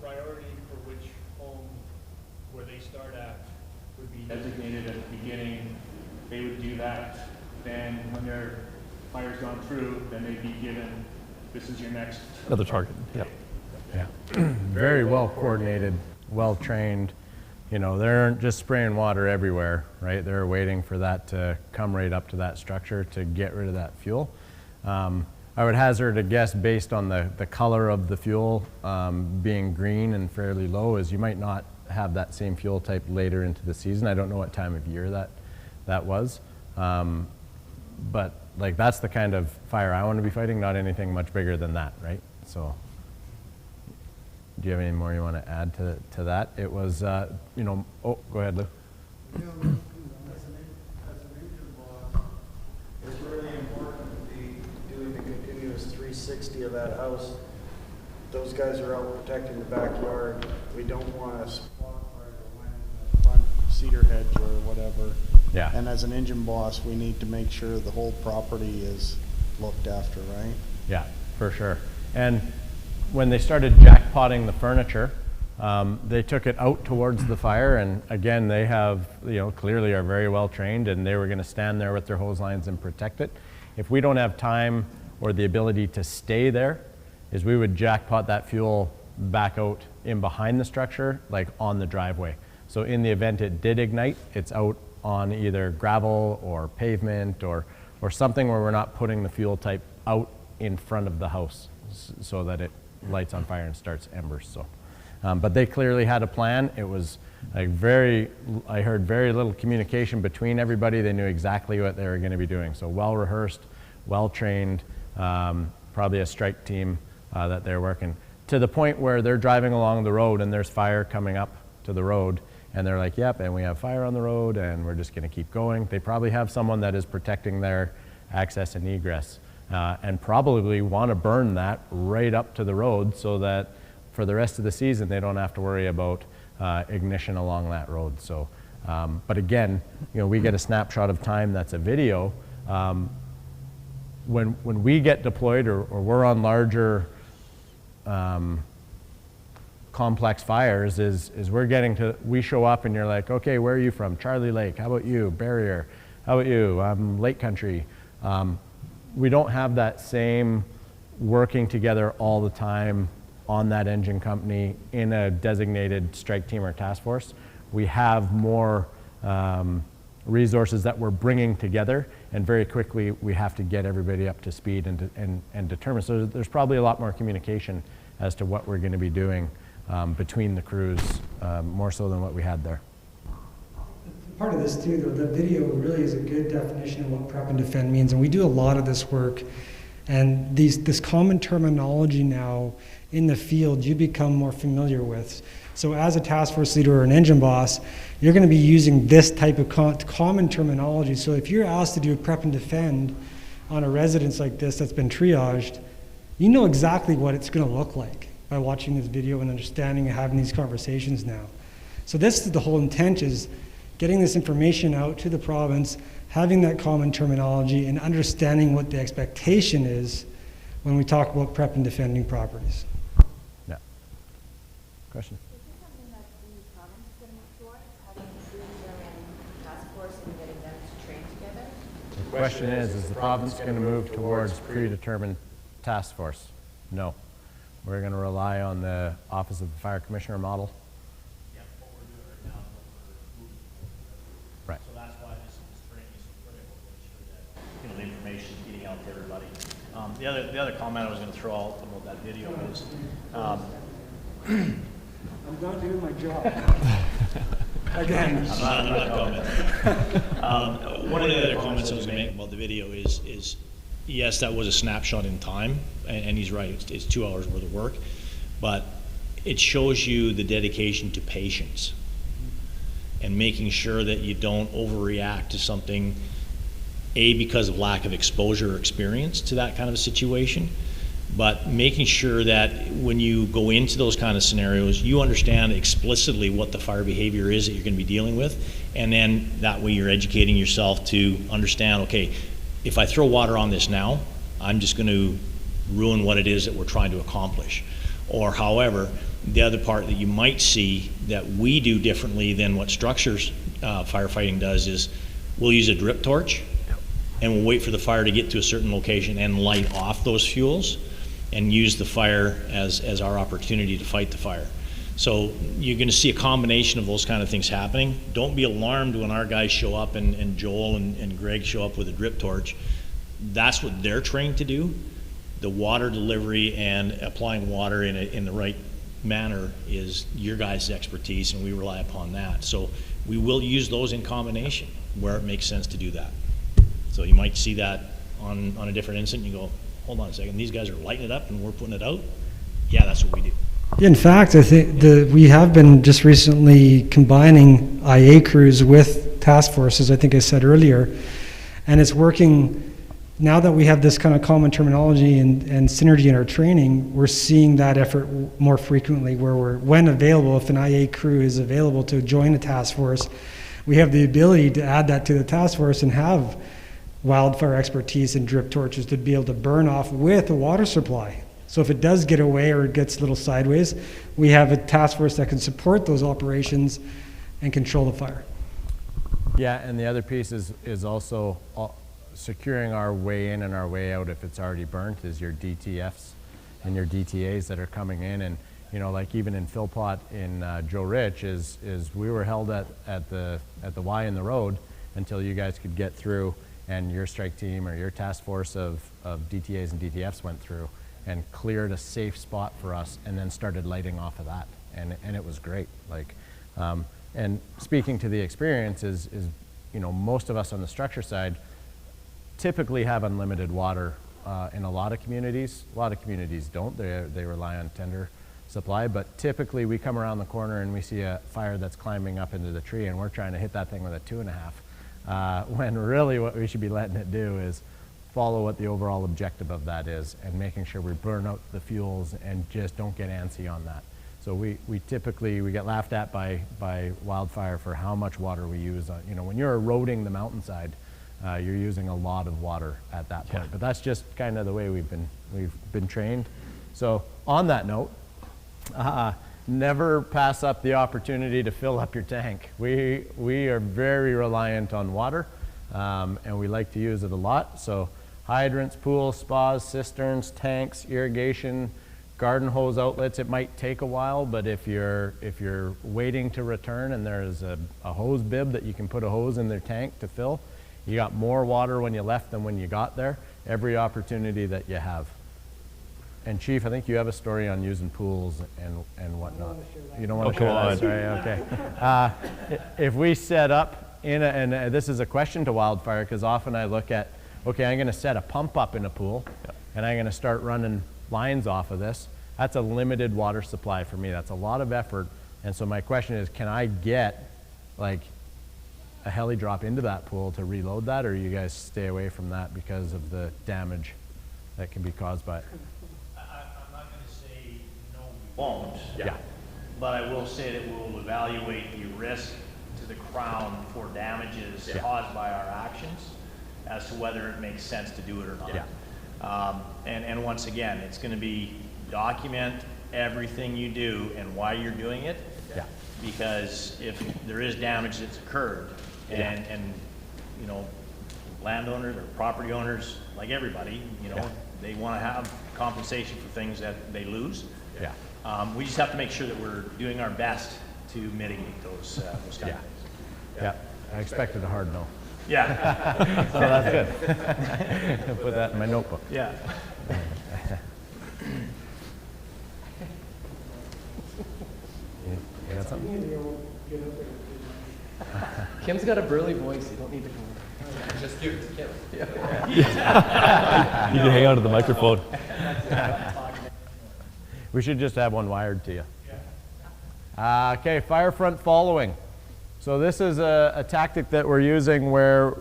priority for which home where they start at would be designated at the beginning. They would do that. Then when their fire's gone through, then they'd be given, this is your next. Another target, yeah. Yeah. Very well coordinated, well trained. You know, they aren't just spraying water everywhere, right? They're waiting for that to come right up to that structure to get rid of that fuel. I would hazard a guess based on the color of the fuel being green and fairly low is you might not have that same fuel type later into the season. I don't know what time of year that was. But like that's the kind of fire I want to be fighting, not anything much bigger than that, right? So do you have any more you want to add to that? It was, you know, oh, go ahead, Lou. You know, as an engine boss, it's really important to be doing the continuous 360 of that house. Those guys are out protecting the backyard. We don't want a spot fire to land in the front cedar hedge or whatever. Yeah. And as an engine boss, we need to make sure the whole property is looked after, right? Yeah, for sure. And when they started jackpotting the furniture, they took it out towards the fire, and again, they have, you know, clearly are very well trained, and they were going to stand there with their hose lines and protect it. If we don't have time or the ability to stay there, is we would jackpot that fuel back out in behind the structure, like on the driveway. So in the event it did ignite, it's out on either gravel or pavement or something where we're not putting the fuel type out in front of the house so that it lights on fire and starts embers. So, but they clearly had a plan. It was like I heard very little communication between everybody. They knew exactly what they were going to be doing. So well rehearsed, well trained, probably a strike team that they're working to the point where they're driving along the road and there's fire coming up to the road. And they're like, yep, and we have fire on the road and we're just gonna keep going. They probably have someone that is protecting their access and egress and probably wanna burn that right up to the road so that for the rest of the season, they don't have to worry about ignition along that road. So, but again, you know, we get a snapshot of time that's a video. When we get deployed or we're on larger complex fires is we show up and you're like, okay, where are you from? Charlie Lake. How about you? Barrier. How about you? Lake Country. We don't have that same working together all the time on that engine company in a designated strike team or task force. We have more resources that we're bringing together, and very quickly we have to get everybody up to speed and determine. So there's probably a lot more communication as to what we're going to be doing between the crews, more so than what we had there. Part of this too, though, the video really is a good definition of what prep and defend means, and we do a lot of this work. And this common terminology now in the field you become more familiar with. So as a task force leader or an engine boss, you're going to be using this type of common terminology. So if you're asked to do a prep and defend on a residence like this that's been triaged, you know exactly what it's going to look like by watching this video and understanding and having these conversations now. So this is the whole intent, is getting this information out to the province, having that common terminology, and understanding what the expectation is when we talk about prep and defending properties. Yeah. Question? Is this something that the province is going to move towards, having crews that are in task force and getting them to train together? The question is the province going to move towards predetermined task force? No. We're going to rely on the Office of the Fire Commissioner model. Yeah, what we're doing right now is what we're moving forward. Right. So that's why this training is so critical to ensure that, you know, the information is getting out to everybody. The other comment I was going to throw out about that video is, I'm not doing my job. Again. I'm not commenting. One of the other comments I was going to make about the video is yes, that was a snapshot in time, and he's right, it's 2 hours worth of work, but it shows you the dedication to patience and making sure that you don't overreact to something, because of lack of exposure or experience to that kind of a situation, but making sure that when you go into those kind of scenarios, you understand explicitly what the fire behavior is that you're going to be dealing with, and then that way you're educating yourself to understand, okay, if I throw water on this now, I'm just going to ruin what it is that we're trying to accomplish. Or however, the other part that you might see that we do differently than what structures firefighting does is we'll use a drip torch and we'll wait for the fire to get to a certain location and light off those fuels and use the fire as our opportunity to fight the fire. So you're going to see a combination of those kind of things happening. Don't be alarmed when our guys show up and Joel and Greg show up with a drip torch. That's what they're trained to do. The water delivery and applying water in the right manner is your guys' expertise, and we rely upon that. So we will use those in combination where it makes sense to do that. So you might see that on a different incident. You go, hold on a second, these guys are lighting it up and we're putting it out? Yeah, that's what we do. In fact, I think we have been just recently combining IA crews with task forces, I think I said earlier, and it's working. Now that we have this kind of common terminology and synergy in our training, we're seeing that effort more frequently where when available, if an IA crew is available to join a task force, we have the ability to add that to the task force and have wildfire expertise and drip torches to be able to burn off with a water supply. So if it does get away or it gets a little sideways, we have a task force that can support those operations and control the fire. Yeah, and the other piece is also securing our way in and our way out if it's already burnt is your DTFs and your DTAs that are coming in. And you know, like even in Philpott in Joe Rich is we were held at the Y in the road until you guys could get through and your strike team or your task force of DTAs and DTFs went through and cleared a safe spot for us and then started lighting off of that. And it was great. Like, and speaking to the experience is, you know, most of us on the structure side typically have unlimited water in a lot of communities. A lot of communities don't. They rely on tender supply, but typically we come around the corner and we see a fire that's climbing up into the tree and we're trying to hit that thing with a 2.5. When really what we should be letting it do is follow what the overall objective of that is and making sure we burn out the fuels and just don't get antsy on that. So we typically, we get laughed at by wildfire for how much water we use. You know, when you're eroding the mountainside, you're using a lot of water at that point. Yeah. But that's just kind of the way we've been trained. So on that note, never pass up the opportunity to fill up your tank. We are very reliant on water, and we like to use it a lot. So hydrants, pools, spas, cisterns, tanks, irrigation, garden hose outlets. It might take a while, but if you're waiting to return and there's a hose bib that you can put a hose in their tank to fill, you got more water when you left than when you got there. Every opportunity that you have. And Chief, I think you have a story on using pools and whatnot. You don't want to share that story? Okay. If we set up and this is a question to wildfire, because often I look at, okay, I'm going to set a pump up in a pool, and I'm going to start running lines off of this. That's a limited water supply for me. That's a lot of effort. And so my question is, can I get like a heli drop into that pool to reload that, or you guys stay away from that because of the damage that can be caused by it? I'm not going to say no, we won't. Yeah. But I will say that we'll evaluate the risk to the crown for damages caused by our actions as to whether it makes sense to do it or not. Yeah. And once again, it's going to be document everything you do and why you're doing it. Yeah. Because if there is damage that's occurred, and you know, landowners or property owners, like everybody, you know, they want to have compensation for things that they lose. Yeah. We just have to make sure that we're doing our best to mitigate those kind of things. Yeah. I expected a hard no. Yeah. So that's good. Put that in my notebook. Yeah. You got something? Kim's got a burly voice. You don't need to go. Just give it to Kim. Yeah. You can hang on to the microphone. We should just have one wired to you. Okay, fire front following. So this is a tactic that we're using where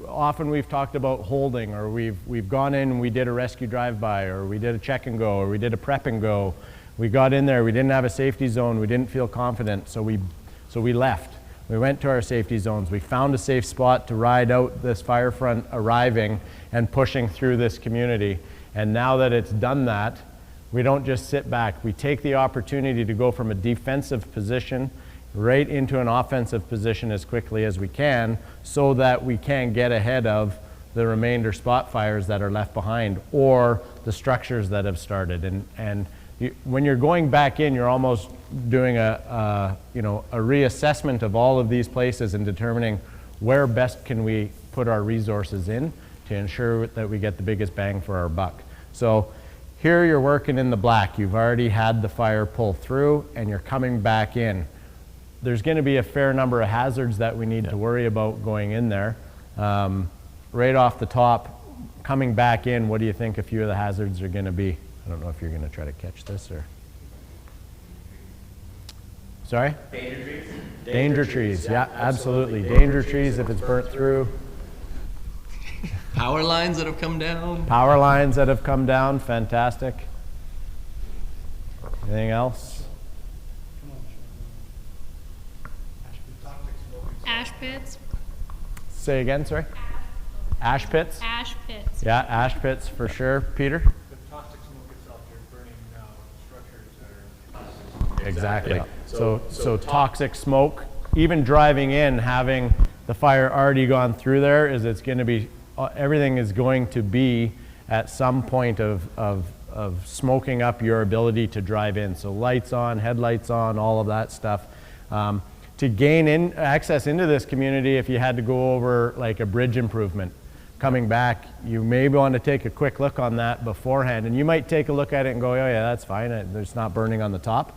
often we've talked about holding, or we've gone in and we did a rescue drive-by, or we did a check and go, or we did a prep and go. We got in there, we didn't have a safety zone, we didn't feel confident, so we left. We went to our safety zones. We found a safe spot to ride out this fire front arriving and pushing through this community. And now that it's done that, We don't just sit back. We take the opportunity to go from a defensive position right into an offensive position as quickly as we can so that we can get ahead of the remainder spot fires that are left behind or the structures that have started. And when you're going back in, you're almost doing a reassessment of all of these places and determining where best can we put our resources in to ensure that we get the biggest bang for our buck. So here you're working in the black. You've already had the fire pull through and you're coming back in. There's going to be a fair number of hazards that we need to worry about going in there. Right off the top, coming back in, what do you think a few of the hazards are going to be? I don't know if you're going to try to catch this or... Sorry? Danger trees? Danger trees, yeah, absolutely. Danger trees if it's burnt through. Power lines that have come down? Power lines that have come down, fantastic. Anything else? Ash pits. Say again, sorry? Ash pits? Ash pits. Yeah, ash pits for sure. Peter? The toxic smoke itself, you're burning structures that are Exactly. So toxic smoke, even driving in, having the fire already gone through there, is it's going to be, everything is going to be at some point of smoking up your ability to drive in. So lights on, headlights on, all of that stuff. To gain access into this community, if you had to go over like a bridge improvement, coming back, you may want to take a quick look on that beforehand. And you might take a look at it and go, oh yeah, that's fine. It's not burning on the top.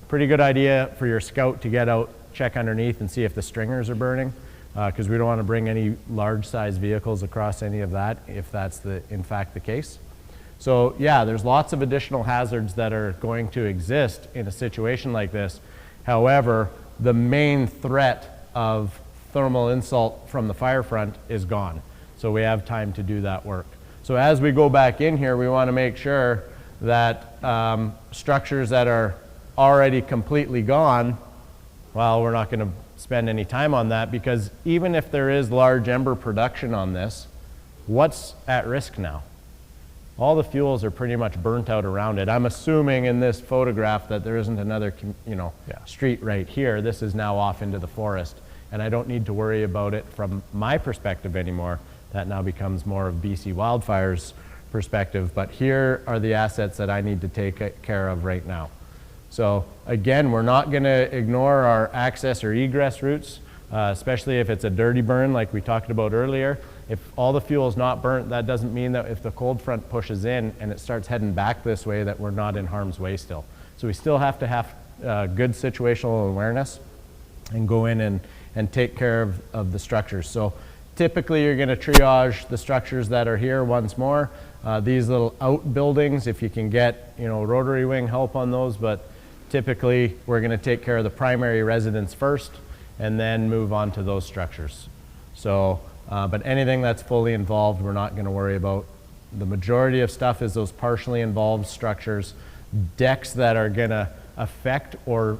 Pretty good idea for your scout to get out, check underneath and see if the stringers are burning, because we don't want to bring any large size vehicles across any of that if that's in fact the case. So yeah, there's lots of additional hazards that are going to exist in a situation like this. However, the main threat of thermal insult from the fire front is gone. So we have time to do that work. So as we go back in here, we want to make sure that structures that are already completely gone, well, we're not going to spend any time on that, because even if there is large ember production on this, what's at risk now? All the fuels are pretty much burnt out around it. I'm assuming in this photograph that there isn't another, street right here. This is now off into the forest, and I don't need to worry about it from my perspective anymore. That now becomes more of BC Wildfire's perspective, but here are the assets that I need to take care of right now. So again, we're not going to ignore our access or egress routes, especially if it's a dirty burn like we talked about earlier. If all the fuel is not burnt, that doesn't mean that if the cold front pushes in and it starts heading back this way, that we're not in harm's way still. So we still have to have good situational awareness and go in and take care of the structures. So typically you're going to triage the structures that are here once more. These little outbuildings, if you can get rotary wing help on those, but typically we're going to take care of the primary residence first and then move on to those structures. So, but anything that's fully involved, we're not going to worry about. The majority of stuff is those partially involved structures, decks that are going to affect or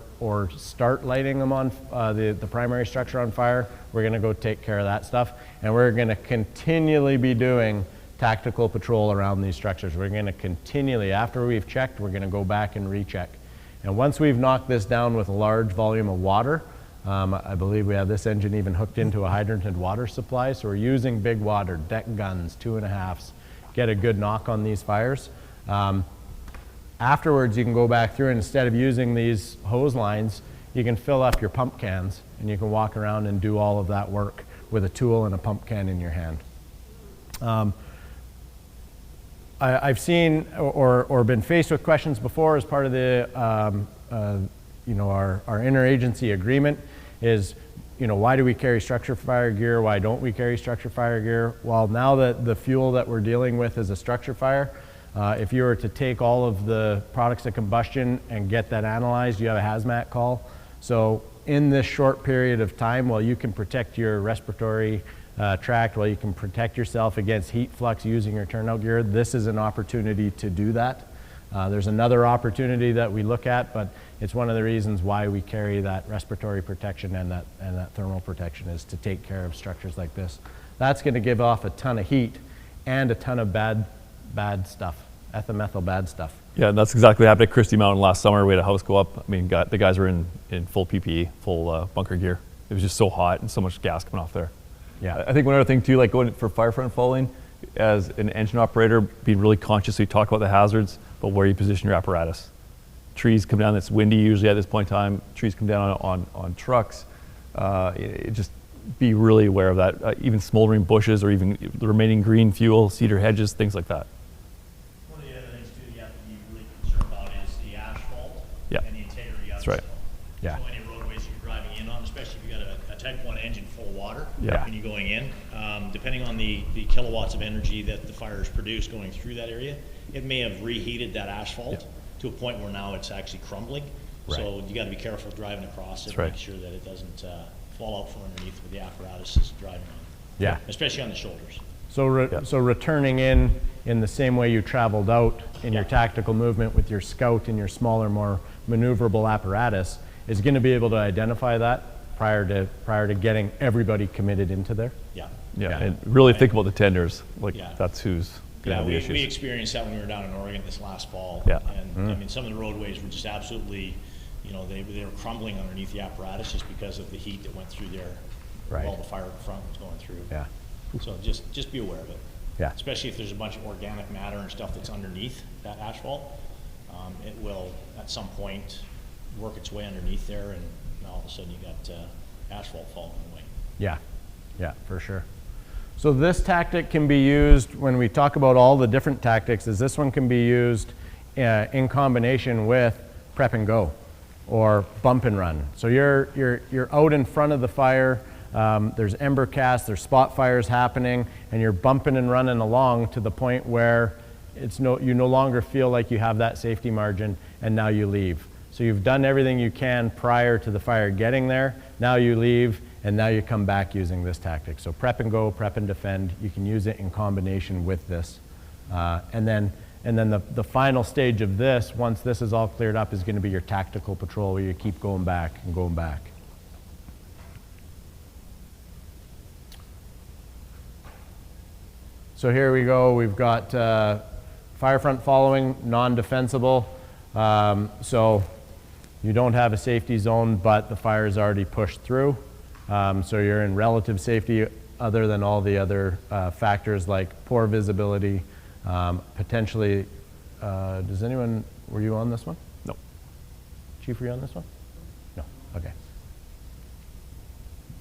start lighting them on the primary structure on fire. We're going to go take care of that stuff, and we're going to continually be doing tactical patrol around these structures. We're going to continually, after we've checked, we're going to go back and recheck. And once we've knocked this down with a large volume of water, I believe we have this engine even hooked into a hydranted water supply, so we're using big water, deck guns, 2.5s, get a good knock on these fires. Afterwards, you can go back through, and instead of using these hose lines, you can fill up your pump cans, and you can walk around and do all of that work with a tool and a pump can in your hand. I've seen or been faced with questions before as part of the our interagency agreement is, why do we carry structure fire gear? Why don't we carry structure fire gear? Well, now that the fuel that we're dealing with is a structure fire, if you were to take all of the products of combustion and get that analyzed, you have a hazmat call. So in this short period of time, while you can protect your respiratory tract, while you can protect yourself against heat flux using your turnout gear, this is an opportunity to do that. There's another opportunity that we look at, but it's one of the reasons why we carry that respiratory protection and that thermal protection, is to take care of structures like this. That's going to give off a ton of heat and a ton of bad stuff. ethymethyl bad stuff. Yeah, and that's exactly what happened at Christie Mountain last summer. We had a house go up. I mean, the guys were in full PPE, full bunker gear. It was just so hot and so much gas coming off there. Yeah. I think one other thing too, like going for firefront following, as an engine operator, being really conscious. We talk about the hazards, but where you position your apparatus. Trees come down. It's windy usually at this point in time. Trees come down on trucks. Just be really aware of that. Even smoldering bushes or even the remaining green fuel, cedar hedges, things like that. One of the other things too you have to be really concerned about is the asphalt Yeah. and the integrity of That's the right. asphalt. Yeah. So any roadways you're driving in on, especially if you've got a Type 1 engine full of water Yeah. when you're going in, depending on the kilowatts of energy that the fire has produced going through that area, it may have reheated that asphalt to a point where now it's actually crumbling. So you got to be careful driving across it, That's right. make sure that it doesn't fall out from underneath where the apparatus is driving on. Yeah. Especially on the shoulders. So returning in the same way you traveled out in your tactical movement with your Scout and your smaller, more maneuverable apparatus is going to be able to identify that prior to getting everybody committed into there. Yeah. Yeah, Yeah. and really think about the tenders. Like Yeah. that's who's going to have the we issues. experienced that when we were down in Oregon this last fall. Yeah. And I mean, some of the roadways were just absolutely, they were crumbling underneath the apparatus just because of the heat that went through there. Right. While the fire front was going through. Yeah. So just be aware of it. Yeah. Especially if there's a bunch of organic matter and stuff that's underneath that asphalt. It will, at some point, work its way underneath there, and all of a sudden you got asphalt falling away. Yeah, yeah, for sure. So this tactic can be used when we talk about all the different tactics. Is this one can be used in combination with prep and go, or bump and run. So you're out in front of the fire. There's ember casts, there's spot fires happening, and you're bumping and running along to the point where you no longer feel like you have that safety margin, and now you leave. So you've done everything you can prior to the fire getting there. Now you leave, and now you come back using this tactic. So prep and go, prep and defend. You can use it in combination with this. And then the final stage of this, once this is all cleared up, is going to be your tactical patrol, where you keep going back and going back. So here we go. We've got fire front following, non-defensible. So you don't have a safety zone, but the fire is already pushed through. So you're in relative safety, other than all the other factors like poor visibility, potentially. Were you on this one? No. Chief, were you on this one? No. Okay.